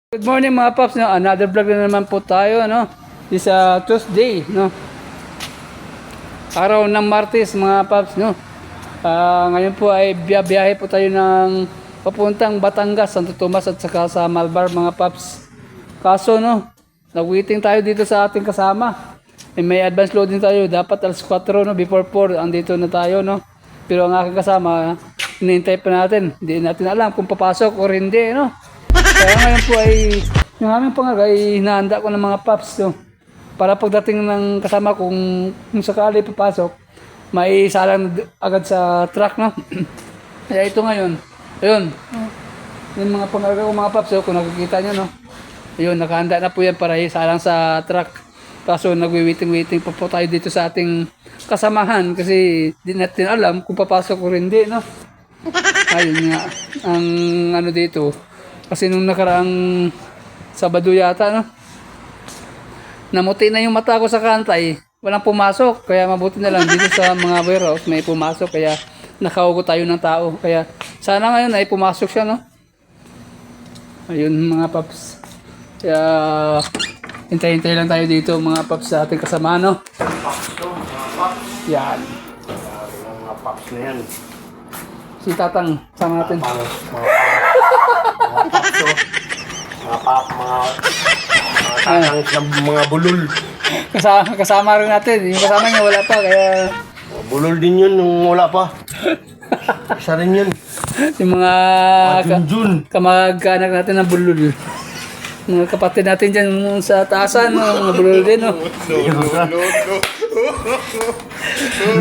Good morning mga paps, no? Another vlog na naman po tayo, no? This Tuesday, no? Araw ng Martes mga paps, no? Ngayon po ay biyahe po tayo ng papuntang Batangas, Santo Tomas at saka sa Malbar mga paps. Kaso, no? Nag-waiting tayo dito sa ating kasama. May advance loading tayo, dapat alas 4, no? Before 4, andito na tayo, no? Pero ang aking kasama, hinihintay pa natin. Hindi natin alam kung papasok o hindi, no? Kaya ngayon po ay yung aming pangaga ay hinahanda ko ng mga paps no? Para pagdating ng kasama kung sakali papasok, may salang agad sa truck no. Kaya ito ngayon, ayun. Yung mga pangaga ko mga paps kung nakikita nyo no. Ayun, nakahanda na po yan para isalang sa truck. Kaso nagwi-waiting pa po tayo dito sa ating kasamahan kasi di natin alam kung papasok o hindi no. Ayun nga, ang ano dito. Kasi nung nakaraang Sabado yata, no? Namuti na yung mata ko sa kantay. Walang pumasok. Kaya mabuti na lang dito sa mga warehouse may pumasok. Kaya nakaugo tayo ng tao. Kaya sana ngayon ay pumasok siya, no? Ayun mga paps. Kaya hintay-hintay lang tayo dito mga paps sa ating kasama, no? Yan. Mga paps na yan. Si Tatang, sama natin. Mga bulol. Kasama rin natin. Yung kasama niya wala pa, kaya Bulol din yun nung wala pa. Isa rin yun. yung mga Junjun. kamag-anak natin ng bulol. Mga kapatid natin dyan sa taasan, no? Mga bulol din, no?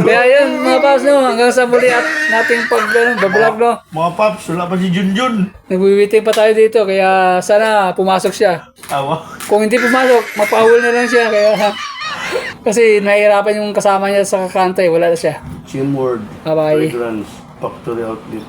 Kaya yun, mga paps, no? Hanggang sa muli at nating pag-vlog, no? Mga paps, wala pa si Junjun. Nagwiwiting pa tayo dito, kaya sana pumasok siya. Tawa. Kung hindi pumasok, mapahul na lang siya, kaya kasi nahihirapan yung kasama niya sa kakantay, wala na siya. Teamwork. Bye-bye. Fragrance. Factory outlet.